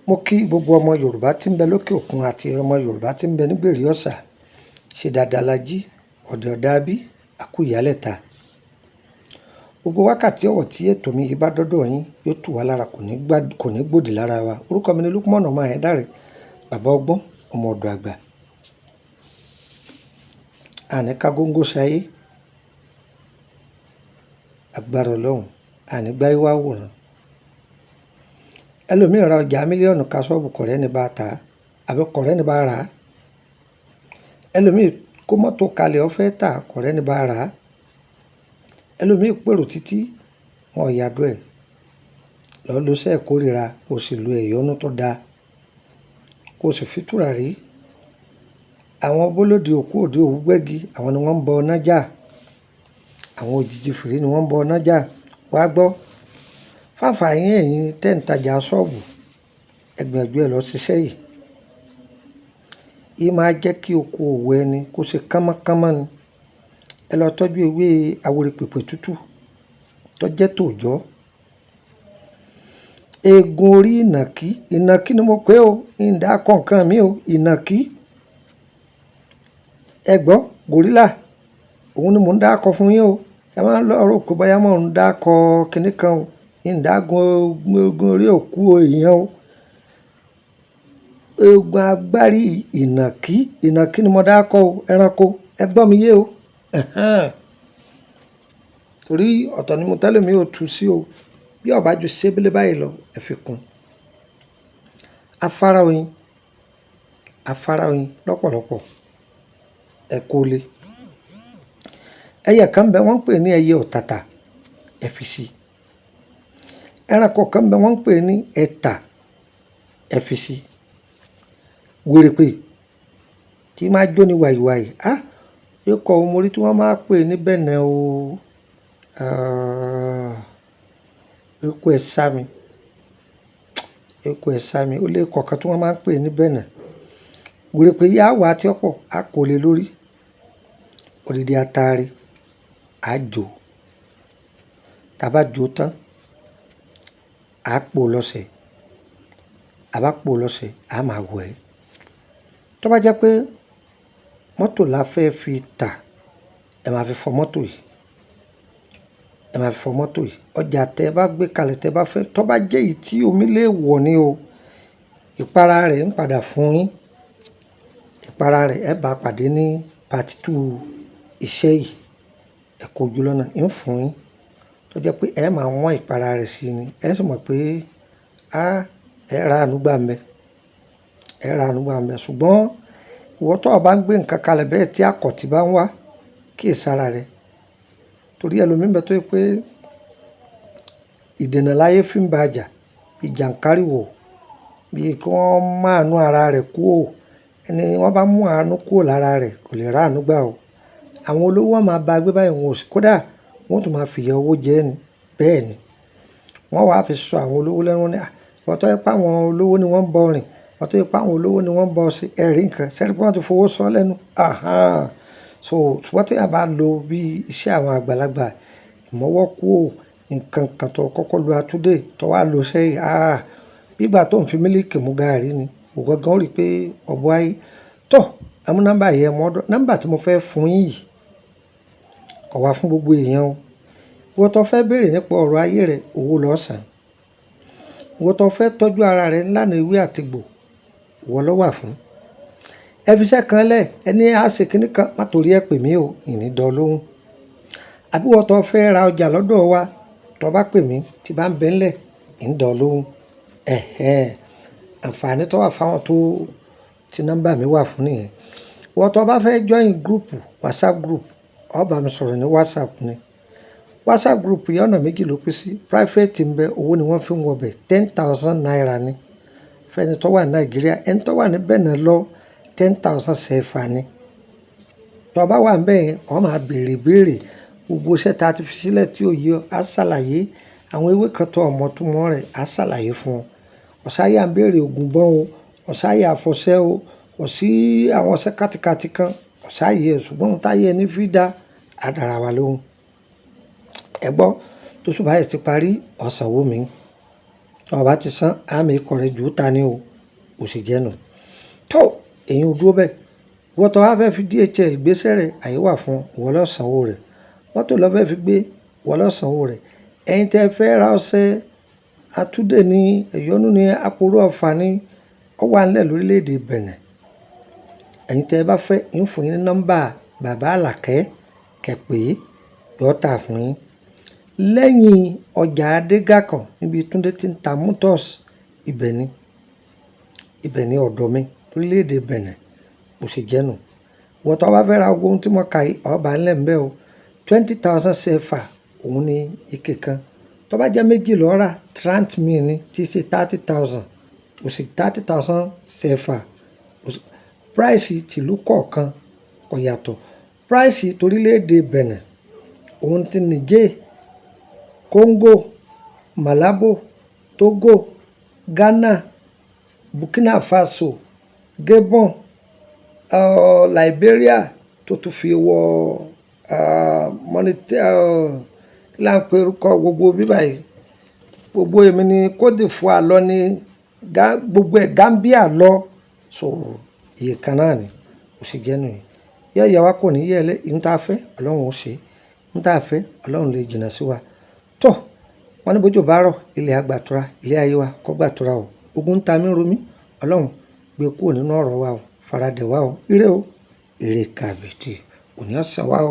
Mo kí gbogbo ọmọ Yorùbá tí ń bẹ lókè òkun àti ọmọ Yorùbá tí ń bẹ ní gbèrí ọ̀sà. Ṣe dáadáa la jí, ọ̀dẹ̀ ọ̀dà bí, a kú ìyálẹ̀ta. Gbogbo wákàtí ọ̀wọ̀ tí ètò mi yìí bá dọ́dọ̀ yín yóò tù wá lára, kò ní gbòdì lára wa. Orúkọ mi ni Lukman ọmọ Ayédáre, bàbá ọgbọ́n, ọmọ ọ̀dọ̀ àgbà. Àní ká góńgó ṣayé, agbára Ọlọ́run, àní gbáyé wá wòran. Ẹlòmíì ra ọjà mílíọ̀nù ká ṣọ́ọ̀bù kọ̀rẹ́ ní bá ta àbí kọ̀rẹ́ ní bá rà á. Ẹlòmíì kó mọ́tò kalẹ̀ ó fẹ́ tà kọ̀rẹ́ ní bá rà á. Ẹlòmíì pèrò títí wọn ò yàdọ̀ ẹ̀. Lọ lo iṣẹ́ ìkórìíra kó sì lo ẹ̀yọ́nú tó dáa kó sì fi tùràrí. Àwọn bólódì òkú òde òwú gbẹ́gi, àwọn ni wọ́n ń bọ ọ̀nà jà. Àwọn òjìji fìrí ni wọ́n ń bọ ọ̀nà jà. Wá gbọ́, fáfàyín ẹ̀yin tẹ́ ń tajà ṣọ́ọ̀bù, ẹgbẹ̀jú ẹ lọ ṣiṣẹ́ yìí. Yìí máa jẹ́ kí oko òwò ẹni kó ṣe kánmọ́kánmọ́ ni. Ẹ lọ tọ́jú ewé àwòrì pèpè tútù tó jẹ́ tòòjọ́. Eegun orí ìnàkí, ìnàkí ni mo pè ó, ìdá kọ̀ọ̀kan mi ó, ìnàkí. Ẹ gbọ́, gòrílà, òun ni mò ń dákọ fún yín o. Ẹ máa ń lọ rò pé báyà mò ń dákọ kinní kan o. Eegun orí òkú èèyàn o. Eegun agbárí ìnàkí, ìnàkí ni mo dákọ o, ẹranko. Ẹ gbọ́ mi yé o. Torí ọ̀tọ̀ ni mo tẹ́lẹ̀ mi ò tú sí o. Bí ọba ju ṣébélé báyìí lọ, ẹ fi kún. Afárá oyin lọ́pọ̀lọpọ̀. Ẹ kó lé. Ẹyẹ kan bẹ wọ́n ń pè ní ẹyẹ ọ̀tàtà, ẹ fi sí. Ẹranko kan bẹ wọ́n ń pè ní ẹ̀tà, ẹ fi sí. Wèrèpè tí máa jó ní wàìwàì. Ikọ̀ omori tí wọ́n máa pè ní bẹ̀nẹ̀ o. Eku ẹ̀ sá mi. Ó lé kọ̀ọ̀kan tí wọ́n máa ń pè ní bẹ̀nẹ̀. Wèrèpè yá wà tí ọ̀pọ̀ á kò lè lórí. Odidi atare á jò. Tàbá jò tán, á pò lọ́sẹ̀. Àbá pò lọ́sẹ̀, á máa wẹ̀ ẹ́. Tó bá jẹ́ pé mọ́tò la fẹ́ fi tà, ẹ máa fi fọ mọ́tò yìí. Ọjà tẹ bá gbé kalẹ̀ tẹ bá fẹ́, tó bá jẹ́ èyí tí omi lè wọ̀ ni o. Ìpara rẹ̀ ń padà fún yín. Ìpara rẹ̀ ẹ bá pàdé ní part 2 iṣẹ́ yìí. Ẹ kó ojú lọ́nà ń fún yín. Tó jẹ́ pé ẹ máa wọ́n ìpara rẹ̀ sí ni. Ẹ sì mọ̀ pé ẹ ra àánú gbà ńbẹ. Ṣùgbọ́n ìwọ tó bá ń gbé nǹkan kalẹ̀ bẹ́ẹ̀ tí àkọ̀tì bá ń wá, kíyèsára rẹ̀. Torí ẹlòmíì ń bẹ tó jẹ́ pé ìdènà láyé fi ń bá jà, ìjàǹkáríwọ̀, bí kí wọ́n máa àánú ara rẹ̀ kúrò. Ẹni wọ́n bá mú àánú kúrò lára rẹ̀ kò lè rà àánú gbà o. Àwọn olówó máa bá gbé báyìí wọn ò sí. Kódà wọ́n tún máa fìyà owó jẹ ẹ́ ni. Bẹ́ẹ̀ ni. Wọ́n wá fi sọ àwọn olówó lẹ́nu ní, ìwọ tó jẹ́ pé àwọn olówó ni wọ́n ń bọ rìn, ìwọ tó jẹ́ pé àwọn olówó ni wọ́n ń bọ ṣe ẹ̀rí nǹkan. Ṣẹ́rí pé wọ́n ti fowó sọ lẹ́nu. Ṣùgbọ́n tí a bá lo bí iṣẹ́ àwọn àgbàlagbà, ìmọ̀wọ́ kúrò, nǹkan kan tó kọ́kọ́ lu àtúndé tó wá lo iṣẹ́ yìí. Bí ìgbà tó ń fi mílíkì mú gààrí ni. Ògo gan ó rí pé ọ̀bọ ayé. Ẹ mú nọ́mbà yìí ẹ mọ́ ọ̀dọ̀. Nọ́mbà tí mo fẹ́ fún yín yìí kò wá fún gbogbo èèyàn o. Ìwọ tó fẹ́ béèrè nípa ọ̀rọ̀ ayé rẹ, owó ló san. Ìwọ tó fẹ́ tọ́jú ara rẹ lánàá ewé àti egbò, ìwọ ló wà fún. Ẹ fi iṣẹ́ kan lẹ̀, ẹni á ṣe kinní kan, má torí ẹ pè mí o, ìní dọ̀ lóhùn. Àbí ìwọ tó fẹ́ ra ọjà lọ́dọ̀ wa, tó bá pè mí tí bá ń bẹ ńlẹ̀, ìní dọ̀ lóhùn. Àǹfààní tó wà fáwọn tó tí nọ́mbà mi wà fún nìyẹn. Ìwọ tó bá fẹ́ join group, WhatsApp group, ó bá mi sọ̀rọ̀ ní WhatsApp ni. WhatsApp group yìí ọ̀nà méjì ló pín sí. Private ń bẹ, owó ni wọ́n fi ń wọ bẹ̀, 10,000 naira ni. Fẹ́ni tó wà ní Nàìjíríà, ẹni tó wà ní Benin lọ 10,000 CFA ni. Tó bá wà ńbẹ̀ yẹn, ó máa béèrè gbogbo iṣẹ́ tí a ti fi sílẹ̀ tí ò yé ọ, á ṣàlàyé. Àwọn ewé kan tó ọmọ tó mọ́ rẹ̀, á ṣàlàyé fún ọ. Ọ̀sáyà ń béèrè ògùn bọ́ o, ọ̀sáyà àfọ̀ṣẹ́ o, ọ̀sí àwọn ọṣẹ kátikàti kan, ọ̀sáyè ṣùgbọ́n táyé ẹni fi dá, á dára wa lóhùn. Ẹ gbọ́, tó ṣùgbọ́n ẹ ti parí ọ̀sánwó mi. tó o bá ti san àmì ikọ̀ rẹ̀ jù ú ta ni o kò sì jẹ́ nù. tó èyí ò dúró bẹ́ẹ̀ wọ́n tó wá fẹ́ fi DHL gbéṣẹ́ rẹ̀ àyè wà fún wọ́n lọ sanwó rẹ̀ mọ́tò lọ́ fẹ́ fi gbé wọ́n lọ sanwó rẹ̀ ẹ̀yin tẹ́ fẹ́ ra ọṣẹ àtúndè ní ẹ̀yọ́nú ní àpòrò ọ̀fà ní ọwọ́ alẹ́ lórílẹ̀‐èdè Benin ẹ̀yin tẹ́ bá fẹ́ ń fún yín ní nọ́mbà bàbá Àlàkẹ́ kẹ̀pẹ́ yóò tà fún yín lẹ́yìn ọjà Adégàkàn níbi Túndé ti ń ta motors ibẹ̀ ni ọ̀dọ̀ mi lórílẹ̀‐èdè Benin bó ṣe jẹ́ nù wọ́n tó bá fẹ́ ra ohun tí mo kà yìí ọba ńlẹ̀ ń bẹ́ o 20,000 CFA òun ni ike kan tó bá jẹ́ méjì lọ́ọ́ rà 30,000 ni tí í ṣe 30,000 kò sí 30,000 CFA price tìlú kọ̀ọ̀kan kò yàtọ̀ price torílẹ̀‐èdè Benin òun ti Niger Congo Malabo Togo Ghana Burkina Faso Gabon Liberia tó tún fi wọ kí là ń pe orúkọ gbogbo bíbá yìí gbogbo èmi ni Côte d'Ivoire lọ ní gbogbo ẹ̀ Gambia lọ so iye kan náà ni kò sì jẹ́ nìyí yẹ́ ìyá wa kò ní yẹ́ ẹ ìhun tá a fẹ́ Ọlọ́run ó ṣe ìhun tá a fẹ́ Ọlọ́run lè jìnnà sí wa tó wọn ní bójú bá rọ̀ ilé àgbàtura ilé ayé wa kọ́ gbàtura o ogun ń ta mí romí Ọlọ́run gbé kúrò nínú ọ̀rọ̀ wa o faradẹ̀ wa o ire kàbìtì òní ọ̀sán wa o.